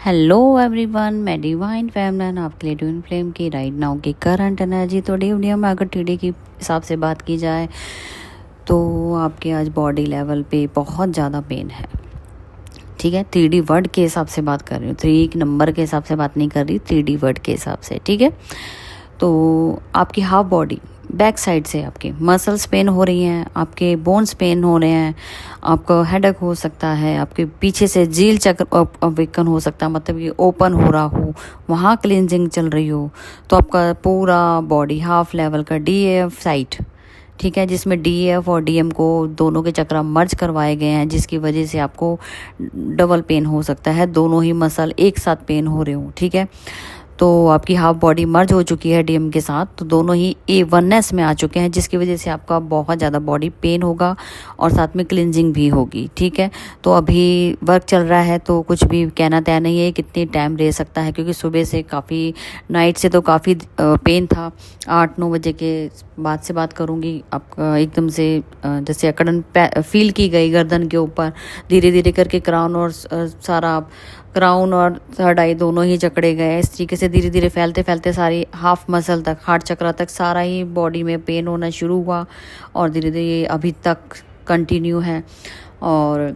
Hello everyone, मैं divine फैमलन आपके लिए ट्विन फ्लेम की राइट नाउ की करंट एनर्जी। तो डे वीडियो में अगर टीडी की हिसाब से बात की जाए तो आपके आज बॉडी लेवल पे बहुत ज़्यादा पेन है। ठीक है, 3D वर्ड के हिसाब से बात कर रही हूँ, 3 नंबर के हिसाब से बात नहीं कर रही, 3D वर्ड के हिसाब से। ठीक है, तो आपकी हाफ बॉडी बैक साइड से आपके मसल्स पेन हो रही हैं, आपके बोन्स पेन हो रहे हैं, आपका हेडेक हो सकता है, आपके पीछे से झील चक्र अवेकन हो सकता है, मतलब ये ओपन हो रहा हो, वहाँ क्लिनजिंग चल रही हो। तो आपका पूरा बॉडी हाफ लेवल का DAF साइट, ठीक है, जिसमें DAF और DM को दोनों के चक्र मर्ज करवाए गए हैं, जिसकी वजह से आपको डबल पेन हो सकता है, दोनों ही मसल एक साथ पेन हो रहे हो। ठीक है, तो आपकी हाफ बॉडी मर्ज हो चुकी है DM के साथ, तो दोनों ही A1नेस में आ चुके हैं, जिसकी वजह से आपका बहुत ज़्यादा बॉडी पेन होगा और साथ में क्लिनजिंग भी होगी। ठीक है, तो अभी वर्क चल रहा है तो कुछ भी कहना तय नहीं है कितनी टाइम ले सकता है, क्योंकि सुबह से काफ़ी, नाइट से तो काफ़ी पेन था। 8-9 बजे के बाद से बात करूँगी, आपका एकदम से जैसे अकड़न फील की गई गर्दन के ऊपर, धीरे धीरे करके क्राउन और सारा क्राउन और थर्ड आई दोनों ही जकड़े गए। इस तरीके से धीरे धीरे फैलते फैलते सारी हाफ मसल तक, हार्ट चक्र तक सारा ही बॉडी में पेन होना शुरू हुआ और धीरे धीरे ये अभी तक कंटिन्यू है। और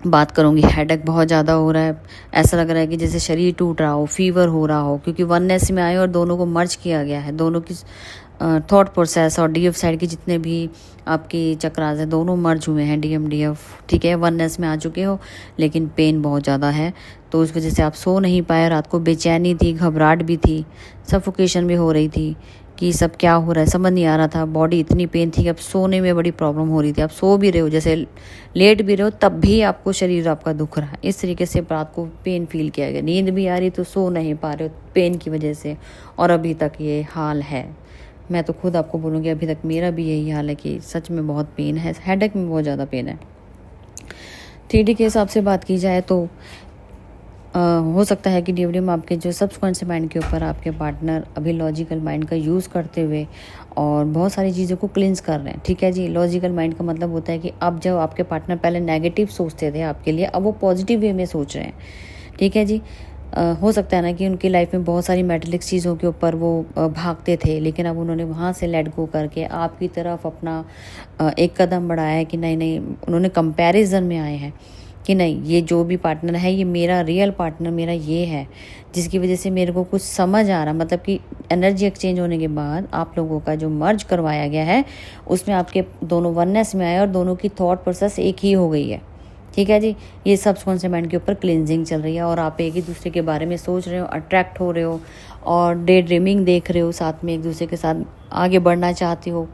बात करूँगी, हेडेक बहुत ज़्यादा हो रहा है, ऐसा लग रहा है कि जैसे शरीर टूट रहा हो, फीवर हो रहा हो, क्योंकि वननेस में आए और दोनों को मर्ज किया गया है। दोनों की थॉट प्रोसेस और DF साइड के जितने भी आपकी चक्रास हैं दोनों मर्ज हुए हैं, DM DF। ठीक है, वननेस में आ चुके हो, लेकिन पेन बहुत ज़्यादा है, तो उस वजह से आप सो नहीं पाए। रात को बेचैनी थी, घबराहट भी थी, सफोकेशन भी हो रही थी कि सब क्या हो रहा है, समझ नहीं आ रहा था। बॉडी इतनी पेन थी कि अब सोने में बड़ी प्रॉब्लम हो रही थी। आप सो भी रहे हो, जैसे लेट भी रहे हो, तब भी आपको शरीर आपका दुख रहा है। इस तरीके से रात को पेन फील किया गया, नींद भी आ रही तो सो नहीं पा रहे हो पेन की वजह से, और अभी तक ये हाल है। मैं तो खुद आपको बोलूँगी, अभी तक मेरा भी यही हाल है कि सच में बहुत पेन है, हेडेक में बहुत ज़्यादा पेन है। 3D के हिसाब से बात की जाए तो हो सकता है कि DVD में आपके जो सबकॉन्शियस माइंड के ऊपर आपके पार्टनर अभी लॉजिकल माइंड का यूज़ करते हुए और बहुत सारी चीज़ों को क्लिंस कर रहे हैं। ठीक है जी, लॉजिकल माइंड का मतलब होता है कि अब जब आपके पार्टनर पहले नेगेटिव सोचते थे आपके लिए, अब वो पॉजिटिव वे में सोच रहे हैं। ठीक है जी, हो सकता है ना कि उनकी लाइफ में बहुत सारी मेटेलिक चीज़ों के ऊपर वो भागते थे, लेकिन अब उन्होंने वहाँ से लेट गो करके आपकी तरफ अपना एक कदम बढ़ाया है कि नहीं नहीं, उन्होंने कंपैरिजन में आए हैं कि नहीं, ये जो भी पार्टनर है ये मेरा रियल पार्टनर मेरा ये है, जिसकी वजह से मेरे को कुछ समझ आ रहा, मतलब कि एनर्जी एक्सचेंज होने के बाद आप लोगों का जो मर्ज करवाया गया है उसमें आपके दोनों वननेस में आए और दोनों की थॉट प्रोसेस एक ही हो गई है। ठीक है जी, ये सबकॉन्शियस माइंड के ऊपर क्लिनजिंग चल रही है और आप एक ही दूसरे के बारे में सोच रहे हो, अट्रैक्ट हो रहे हो और डे ड्रीमिंग देख रहे हो, साथ में एक दूसरे के साथ आगे बढ़ना चाहते हो।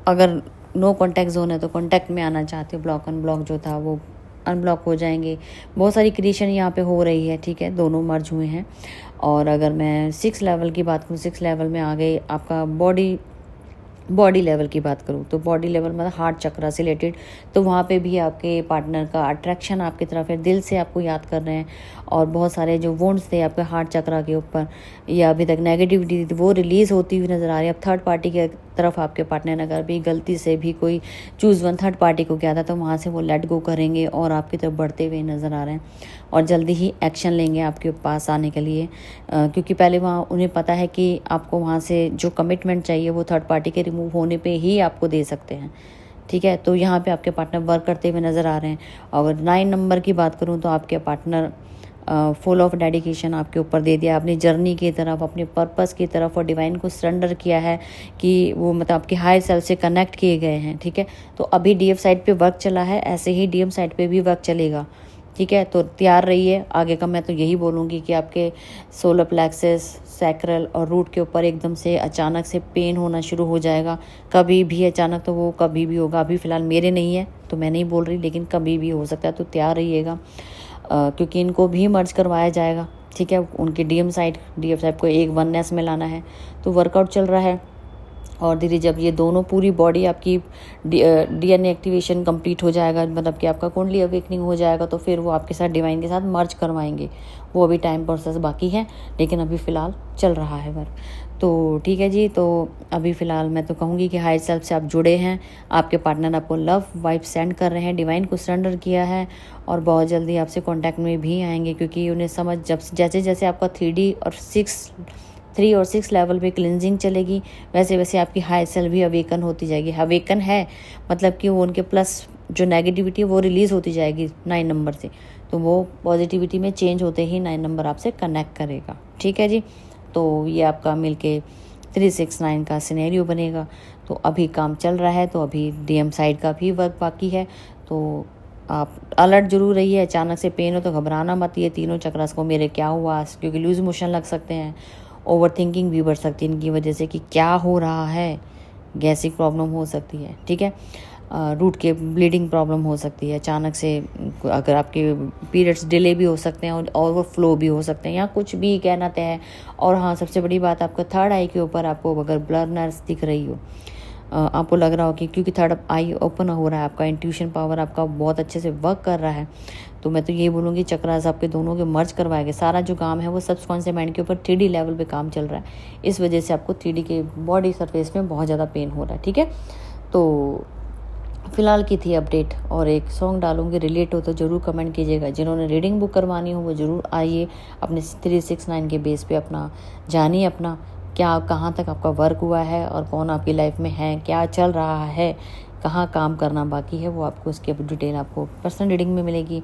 अगर नो कॉन्टैक्ट जोन है तो कॉन्टैक्ट में आना चाहते हो, ब्लॉक अनब्लॉक जो था वो अनब्लॉक हो जाएंगे। बहुत सारी क्रिएशन यहाँ पे हो रही है। ठीक है, दोनों मर्ज हुए हैं। और अगर मैं 6 लेवल की बात करूँ, 6 लेवल में आ गए आपका बॉडी लेवल की बात करूँ तो बॉडी लेवल मतलब हार्ट चक्र से रिलेटेड, तो वहाँ पे भी आपके पार्टनर का अट्रैक्शन आपकी तरफ है, दिल से आपको याद कर रहे हैं और बहुत सारे जो वोंड्स थे आपके हार्ट चक्र के ऊपर या अभी तक नेगेटिविटी थी वो रिलीज़ होती हुई नज़र आ रही है। अब थर्ड पार्टी के तरफ आपके पार्टनर ने अगर भी गलती से भी कोई चूज़ वन थर्ड पार्टी को किया था तो वहाँ से वो लेट गो करेंगे और आपकी तरफ बढ़ते हुए नज़र आ रहे हैं और जल्दी ही एक्शन लेंगे आपके पास आने के लिए, क्योंकि पहले वहाँ उन्हें पता है कि आपको वहाँ से जो कमिटमेंट चाहिए वो थर्ड पार्टी के रिमूव होने पे ही आपको दे सकते हैं। ठीक है, तो यहाँ पे आपके पार्टनर वर्क करते हुए नज़र आ रहे हैं। और 9 नंबर की बात करूँ तो आपके पार्टनर फुल ऑफ डेडिकेशन आपके ऊपर दे दिया, अपनी जर्नी की तरफ, अपने पर्पस की तरफ और डिवाइन को सरेंडर किया है कि वो मतलब आपके हायर सेल्फ से कनेक्ट किए गए हैं। ठीक है, तो अभी DF साइड पे वर्क चला है, ऐसे ही DM साइड पे भी वर्क चलेगा। ठीक है, तो तैयार रहिए। आगे का मैं तो यही बोलूँगी कि आपके सोलर प्लेक्सस, सैक्रल और रूट के ऊपर एकदम से अचानक से पेन होना शुरू हो जाएगा, कभी भी अचानक, तो वो कभी भी होगा। अभी फ़िलहाल मेरे नहीं है तो मैं नहीं बोल रही, लेकिन कभी भी हो सकता है, तो तैयार रहिएगा क्योंकि इनको भी मर्ज करवाया जाएगा। ठीक है, उनके DF साइड को एक वननेस में लाना है, तो वर्कआउट चल रहा है और धीरे जब ये दोनों पूरी बॉडी आपकी डीएनए एक्टिवेशन कंप्लीट हो जाएगा, मतलब कि आपका कुंडली अवेकनिंग हो जाएगा, तो फिर वो आपके साथ डिवाइन के साथ मर्ज करवाएंगे। वो अभी टाइम प्रोसेस बाकी है, लेकिन अभी फ़िलहाल चल रहा है वर्क। तो ठीक है जी। तो अभी फ़िलहाल मैं तो कहूँगी कि हायर सेल्फ से आप जुड़े हैं, आपके पार्टनर आपको लव वाइब सेंड कर रहे हैं, डिवाइन को सरेंडर किया है, और बहुत जल्दी आपसे कॉन्टैक्ट में भी आएंगे, क्योंकि उन्हें समझ जब जैसे जैसे आपका 3 और 6 लेवल पे क्लिनजिंग चलेगी, वैसे वैसे आपकी हाई सेल भी अवेकन होती जाएगी। अवेकन है मतलब कि वो उनके प्लस जो नेगेटिविटी है वो रिलीज़ होती जाएगी 9 नंबर से, तो वो पॉजिटिविटी में चेंज होते ही 9 नंबर आपसे कनेक्ट करेगा। ठीक है जी। तो ये आपका मिलके 369 का सिनेरियो बनेगा। तो अभी काम चल रहा है, तो अभी डीएम साइड का भी वर्क बाकी है, तो आप अलर्ट जरूर रहिए। अचानक से पेन हो तो घबराना मत। ये तीनों चक्रास को मेरे क्या हुआ, क्योंकि लूज मोशन लग सकते हैं, ओवर थिंकिंग भी बढ़ सकती है इनकी वजह से कि क्या हो रहा है, गैसिक प्रॉब्लम हो सकती है। ठीक है, रूट के ब्लीडिंग प्रॉब्लम हो सकती है अचानक से, अगर आपके पीरियड्स डिले भी हो सकते हैं और वो फ्लो भी हो सकते हैं, या कुछ भी कहना तय है। और हाँ, सबसे बड़ी बात, आपका थर्ड आई के ऊपर आपको अगर ब्लरनेस दिख रही हो, आपको लग रहा हो कि क्योंकि थर्ड आई ओपन हो रहा है, आपका इंट्यूशन पावर आपका बहुत अच्छे से वर्क कर रहा है, तो मैं तो ये बोलूँगी चक्रास आपके दोनों के मर्ज करवाएंगे। सारा जो काम है वो सबकॉन्शियस माइंड के ऊपर 3D लेवल पे काम चल रहा है, इस वजह से आपको 3D के बॉडी सरफेस में बहुत ज़्यादा पेन हो रहा है। ठीक है, तो फिलहाल की थी अपडेट, और एक सॉन्ग डालूंगी, रिलेट हो तो ज़रूर कमेंट कीजिएगा। जिन्होंने रीडिंग बुक करवानी हो वो ज़रूर आइए, अपने 369 के बेस पे अपना जानिए अपना क्या कहाँ तक आपका वर्क हुआ है, और कौन आपकी लाइफ में है, क्या चल रहा है, कहाँ काम करना बाकी है, वो आपको उसकी डिटेल आपको पर्सनल रीडिंग में मिलेगी।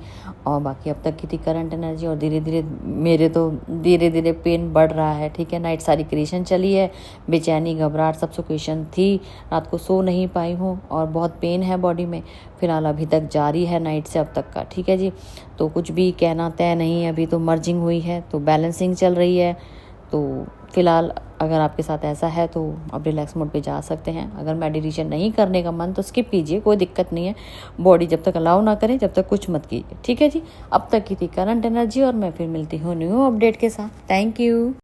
और बाकी अब तक की थी करंट एनर्जी, और धीरे धीरे मेरे तो धीरे धीरे पेन बढ़ रहा है। ठीक है, नाइट सारी क्रिएशन चली है, बेचैनी घबराहट सफोकेशन थी, रात को सो नहीं पाई हूँ, और बहुत पेन है बॉडी में। फिलहाल अभी तक जारी है नाइट से अब तक का। ठीक है जी, तो कुछ भी कहना तय नहीं है, अभी तो मर्जिंग हुई है, तो बैलेंसिंग चल रही है। तो फिलहाल अगर आपके साथ ऐसा है तो आप रिलैक्स मोड पे जा सकते हैं। अगर मेडिटेशन नहीं करने का मन तो स्किप कीजिए, कोई दिक्कत नहीं है। बॉडी जब तक अलाउ ना करे जब तक कुछ मत कीजिए। ठीक है जी, अब तक की थी करंट एनर्जी, और मैं फिर मिलती हूँ न्यू अपडेट के साथ। Thank you.